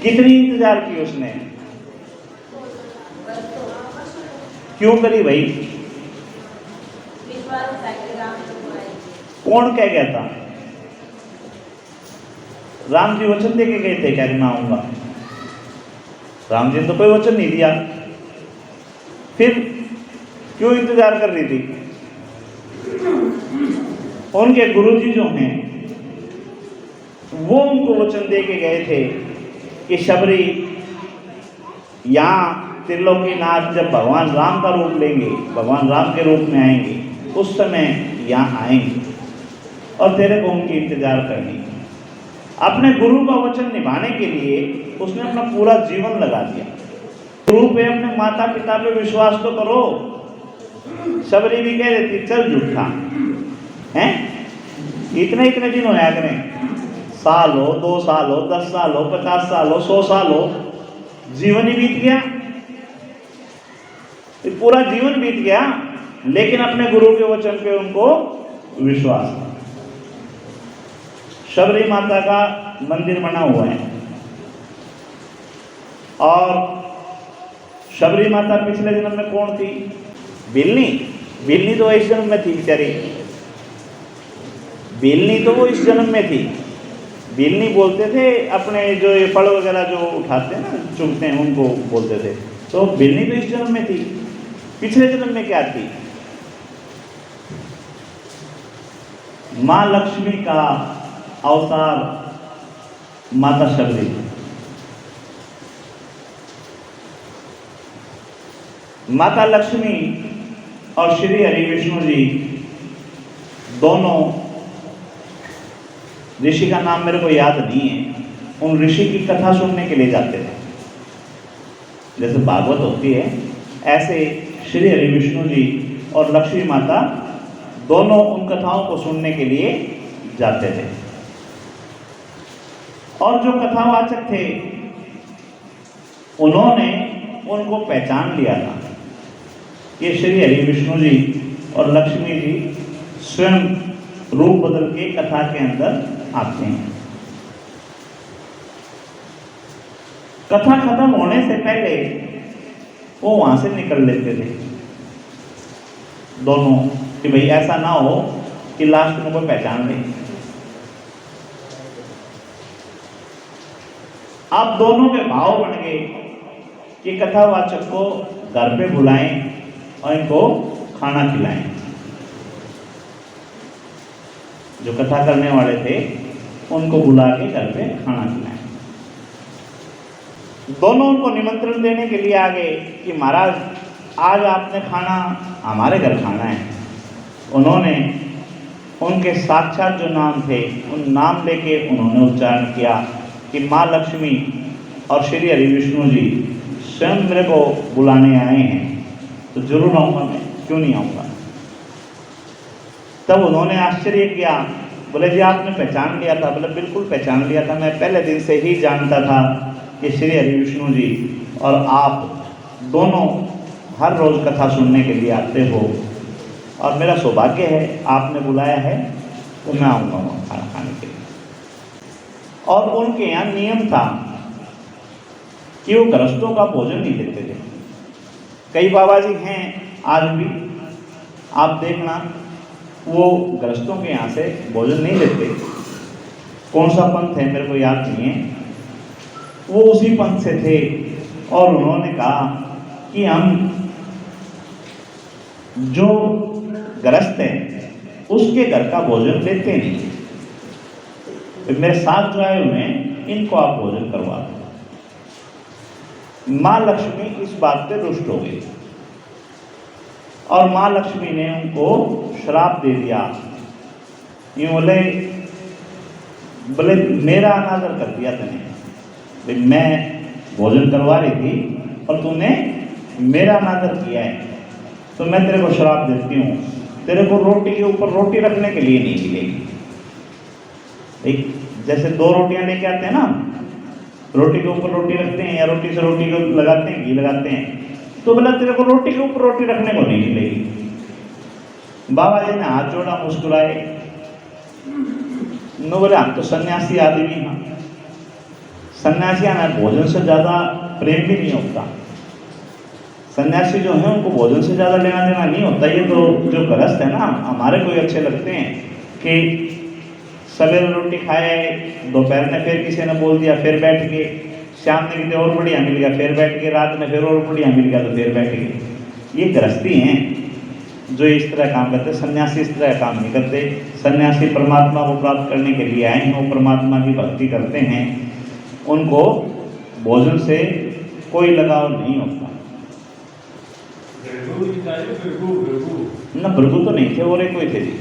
कितनी इंतजार की उसने? क्यों करी भाई? कौन कह गया था? राम जी वचन दे के गए थे क्या मैं आऊंगा? राम जी ने तो कोई वचन नहीं दिया, फिर क्यों इंतजार कर रही थी? उनके गुरुजी जो हैं वो उनको वचन दे के गए थे कि शबरी यहाँ त्रिलोकीनाथ जब भगवान राम का रूप लेंगे, भगवान राम के रूप में आएंगे, उस समय यहाँ आएंगे और तेरे को उनकी इंतजार करनी। अपने गुरु का वचन निभाने के लिए उसने अपना पूरा जीवन लगा दिया। गुरु पे, अपने माता पिता पे विश्वास तो करो। शबरी भी कह रही थी चल झूठा हैं, इतने इतने दिन होया करें, साल हो, 2 साल हो, 10 साल हो, 50 साल हो, 100 साल हो, जीवन ही बीत गया, पूरा जीवन बीत गया, लेकिन अपने गुरु के वचन पे उनको विश्वास था। शबरी माता का मंदिर बना हुआ है और शबरी माता पिछले जन्म में कौन थी? बिल्ली। बिल्ली तो इस जन्म में थी बेचारी, बिल्ली तो वो इस जन्म में थी। बिल्ली बोलते थे अपने जो ये फल वगैरह जो उठाते हैं ना, चुगते हैं, उनको बोलते थे। तो बिल्ली तो इस जन्म में थी, पिछले जन्म में क्या थी? माँ लक्ष्मी का अवतार माता शबरी। माता लक्ष्मी और श्री हरि विष्णु जी दोनों, ऋषि का नाम मेरे को याद नहीं है, उन ऋषि की कथा सुनने के लिए जाते थे। जैसे भागवत होती है, ऐसे श्री हरि विष्णु जी और लक्ष्मी माता दोनों उन कथाओं को सुनने के लिए जाते थे। और जो कथावाचक थे उन्होंने उनको पहचान लिया था। ये श्री हरि विष्णु जी और लक्ष्मी जी स्वयं रूप बदल के कथा के अंदर आते हैं। कथा खत्म होने से पहले वो वहां से निकल लेते थे दोनों, कि भाई ऐसा ना हो कि लास्ट में कोई पहचान ले। आप दोनों के भाव बन गए कि कथावाचक को घर पे बुलाएं और इनको खाना खिलाएं। जो कथा करने वाले थे उनको बुला के घर पे खाना खिलाएं। दोनों उनको निमंत्रण देने के लिए आ गए कि महाराज आज आपने खाना हमारे घर खाना है। उन्होंने उनके साक्षात जो नाम थे उन नाम लेके उन्होंने उच्चारण किया कि माँ लक्ष्मी और श्री हरि विष्णु जी स्वयं मेरे को बुलाने आए हैं, तो जरूर आऊँगा, मैं क्यों नहीं आऊँगा। तब उन्होंने आश्चर्य किया, बोले जी आपने पहचान लिया था? बोले बिल्कुल पहचान लिया था, मैं पहले दिन से ही जानता था कि श्री हरि विष्णु जी और आप दोनों हर रोज़ कथा सुनने के लिए आते हो और मेरा सौभाग्य है आपने बुलाया है, तो मैं आऊँगा वहाँ खाना खाने के लिए। और उनके यहाँ नियम था कि वो गृहस्थों का भोजन नहीं देते थे। कई बाबा जी हैं आज भी, आप देखना वो गृहस्थों के यहाँ से भोजन नहीं लेते। कौन सा पंथ है मेरे को याद नहीं है, वो उसी पंथ से थे और उन्होंने कहा कि हम जो गृहस्थ हैं उसके घर का भोजन लेते नहीं, तो मेरे साथ जो आए हुए हैं इनको आप भोजन करवा दो। माँ लक्ष्मी इस बात पे रुष्ट हो गई और माँ लक्ष्मी ने उनको श्राप दे दिया। ये बोले मेरा अनादर कर दिया तूने, मैं भोजन करवा रही थी और तूने मेरा अनादर किया है, तो मैं तेरे को श्राप देती हूँ, तेरे को रोटी के ऊपर रोटी रखने के लिए नहीं मिलेगी। एक जैसे दो रोटियां लेके आते हैं ना, रोटी के ऊपर रोटी रखते हैं या रोटी से रोटी को लगाते हैं, घी लगाते हैं, तो बोला तेरे को रोटी के ऊपर रोटी रखने को नहीं मिलेगी। बाबा जी ने हाथ जोड़ा, मुस्कुराए, नो बोले हम तो सन्यासी आदमी हैं, सन्यासी आना भोजन से ज़्यादा प्रेम भी नहीं होता। सन्यासी जो है उनको भोजन से ज़्यादा लेना देना नहीं होता। ये तो जो गृहस्थ है ना, हमारे को अच्छे लगते हैं कि सवेरे रोटी खाए, दोपहर में फिर किसी ने बोल दिया फिर बैठ गए, शाम में कितने और बढ़िया मिल गया फिर बैठ गए, रात में फिर और बढ़िया मिल गया तो फिर बैठ गए। ये गृहस्थी हैं जो इस तरह काम करते। सन्यासी इस तरह काम नहीं करते। सन्यासी परमात्मा को प्राप्त करने के लिए आए हैं, वो परमात्मा की भक्ति करते हैं, उनको भोजन से कोई लगाव नहीं होता। न भृगु तो नहीं थे, और एक कोई थे जी,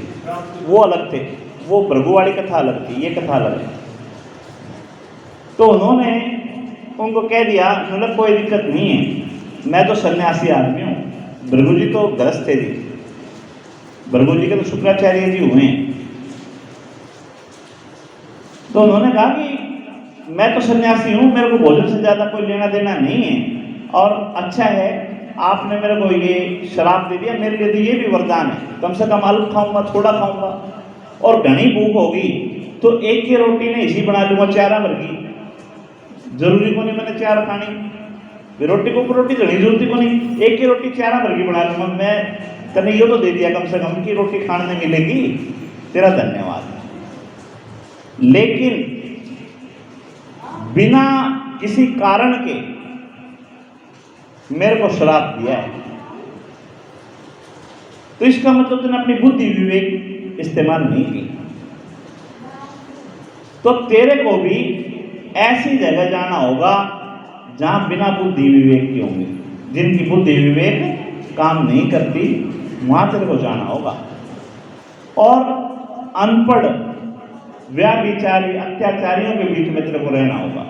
वो अलग थे, वो भृगु वाली कथा अलग थी, ये कथा अलग है। तो उन्होंने उनको कह दिया, मतलब कोई दिक्कत नहीं है, मैं तो सन्यासी आदमी हूँ। भृगु जी तो गृहस्थ थे जी, भृगु जी के तो शुक्राचार्य जी हुए हैं। तो उन्होंने कहा कि मैं तो सन्यासी हूँ, मेरे को भोजन से ज़्यादा कोई लेना देना नहीं है, और अच्छा है आपने मेरे को ये शराब दे दिया, मेरे लिए तो ये भी वरदान है, कम से कम अल्प खाऊंगा, थोड़ा खाऊंगा, और घनी भूख होगी तो एक की रोटी ने इसी बना लूँगा 4 भर की, जरूरी को नहीं मैंने 4 खानी, रोटी को ऊपर रोटी घनी जरूरती को नहीं, एक की रोटी 4 भर की बना लूँगा। मैं तने ये तो दे दिया कम से कम की रोटी खाने मिलेगी, तेरा धन्यवाद। लेकिन बिना किसी कारण के मेरे को श्राप दिया है, तो इसका मतलब तूने अपनी बुद्धि विवेक इस्तेमाल नहीं की, तो तेरे को भी ऐसी जगह जाना होगा जहां बिना बुद्धि विवेक के होंगे, जिनकी बुद्धि विवेक काम नहीं करती, वहां तेरे को जाना होगा। और अनपढ़ व्याभिचारी अत्याचारियों के बीच में तेरे को रहना होगा।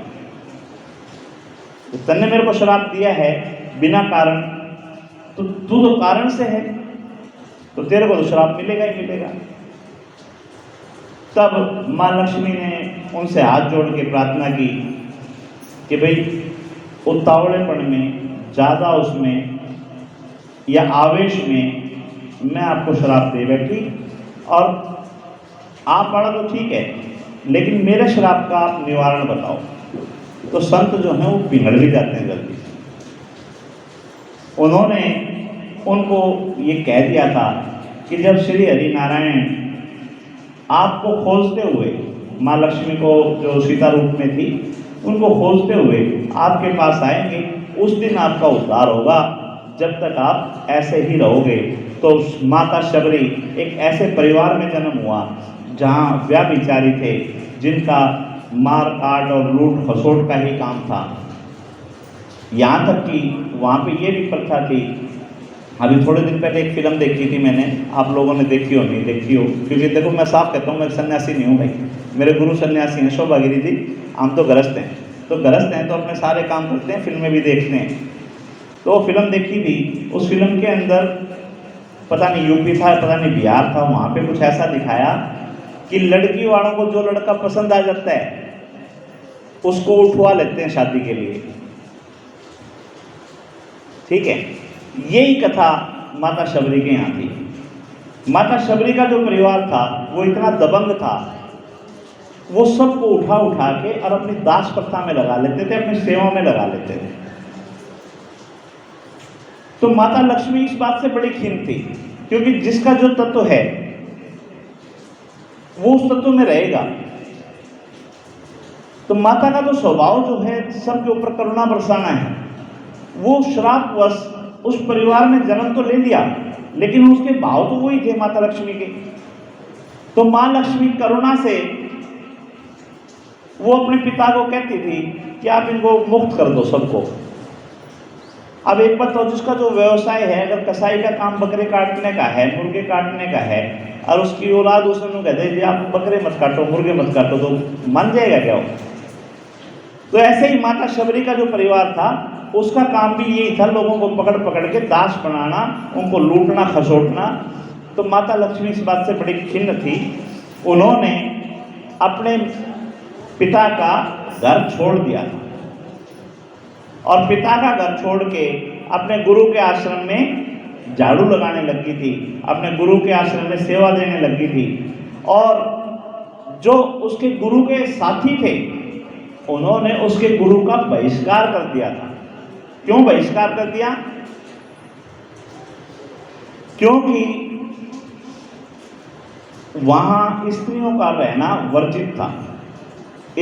तो तन्ने मेरे को श्राप दिया है बिना कारण, तो तू तो कारण से है, तो तेरे को तो श्राप मिलेगा ही मिलेगा। तब माँ लक्ष्मी ने उनसे हाथ जोड़ के प्रार्थना की कि भाई उतावलेपन में, ज़्यादा उसमें या आवेश में मैं आपको श्राप दे बैठी, और आप पढ़ा तो ठीक है, लेकिन मेरे श्राप का आप निवारण बताओ। तो संत जो हैं वो पिघल भी जाते हैं जल्दी। उन्होंने उनको ये कह दिया था कि जब श्री हरि नारायण आपको खोजते हुए, माँ लक्ष्मी को जो सीता रूप में थी उनको खोजते हुए आपके पास आएंगे, उस दिन आपका उद्धार होगा। जब तक आप ऐसे ही रहोगे, तो माता शबरी एक ऐसे परिवार में जन्म हुआ जहाँ व्याभिचारी थे, जिनका मार काट और लूट खसोट का ही काम था। यहाँ तक कि वहाँ पे ये भी प्रथा थी। अभी थोड़े दिन पहले एक फिल्म देखी थी मैंने, आप लोगों ने देखी हो नहीं देखी हो, क्योंकि देखो मैं साफ कहता हूँ मैं सन्यासी नहीं हूँ भाई, मेरे गुरु सन्यासी हैं, शोभागिरी जी, हम तो गृहस्थ हैं। तो गृहस्थ हैं तो अपने सारे काम करते हैं, फिल्में भी देखते हैं। तो वो फिल्म देखी थी, उस फिल्म के अंदर पता नहीं यूपी था, पता नहीं बिहार था, वहाँ पे कुछ ऐसा दिखाया कि लड़की वालों को जो लड़का पसंद आ जाता है उसको उठवा लेते हैं शादी के लिए। ठीक है, यही कथा माता शबरी के यहाँ थी। माता शबरी का जो परिवार था वो इतना दबंग था, वो सबको उठा उठा के और अपनी दास प्रथा में लगा लेते थे, अपनी सेवा में लगा लेते थे। तो माता लक्ष्मी इस बात से बड़ी खीन थी, क्योंकि जिसका जो तत्व है वो उस तत्व में रहेगा। तो माता का तो स्वभाव जो है सबके ऊपर करुणा बरसाना है। वो श्रापवश उस परिवार में जन्म तो ले लिया, लेकिन उसके भाव तो वही थे माता लक्ष्मी के। तो माँ लक्ष्मी करुणा से वो अपने पिता को कहती थी कि आप इनको मुक्त कर दो सबको। अब एक बात तो जिसका जो व्यवसाय है, अगर कसाई का काम बकरे काटने का है, मुर्गे काटने का है, और उसकी औलाद उसने कहते जी आप बकरे मत काटो, मुर्गे मत काटो, तो मान जाएगा क्या वो? तो ऐसे ही माता शबरी का जो परिवार था उसका काम भी यही था, लोगों को पकड़ पकड़ के दास बनाना, उनको लूटना खसोटना। तो माता लक्ष्मी इस बात से बड़ी खिन्न थी। उन्होंने अपने पिता का घर छोड़ दिया था और पिता का घर छोड़ के अपने गुरु के आश्रम में झाड़ू लगाने लगी थी, अपने गुरु के आश्रम में सेवा देने लगी थी। और जो उसके गुरु के साथी थे उन्होंने उसके गुरु का बहिष्कार कर दिया था। क्यों बहिष्कार कर दिया? क्योंकि वहां स्त्रियों का रहना वर्जित था।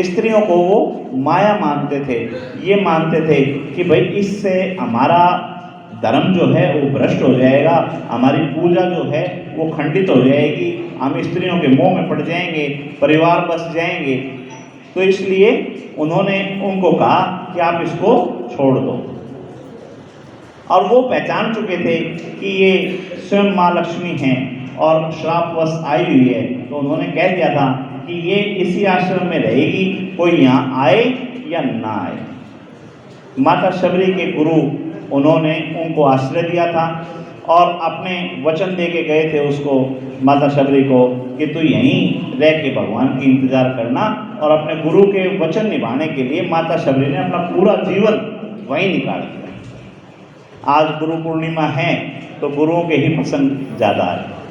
स्त्रियों को वो माया मानते थे, ये मानते थे कि भाई इससे हमारा धर्म जो है वो भ्रष्ट हो जाएगा, हमारी पूजा जो है वो खंडित हो जाएगी, हम स्त्रियों के मोह में पड़ जाएंगे, परिवार बस जाएंगे। तो इसलिए उन्होंने उनको कहा कि आप इसको छोड़ दो। और वो पहचान चुके थे कि ये स्वयं माँ लक्ष्मी हैं और श्रापवश आई हुई है, तो उन्होंने कह दिया था कि ये इसी आश्रम में रहेगी, कोई यहाँ आए या ना आए। माता शबरी के गुरु उन्होंने उनको आश्रय दिया था और अपने वचन दे के गए थे उसको, माता शबरी को, कि तू यहीं रह के भगवान की इंतजार करना। और अपने गुरु के वचन निभाने के लिए माता शबरी ने अपना पूरा जीवन वहीं निकाल दिया। आज गुरु पूर्णिमा है तो गुरुओं के ही प्रसंग ज़्यादा है।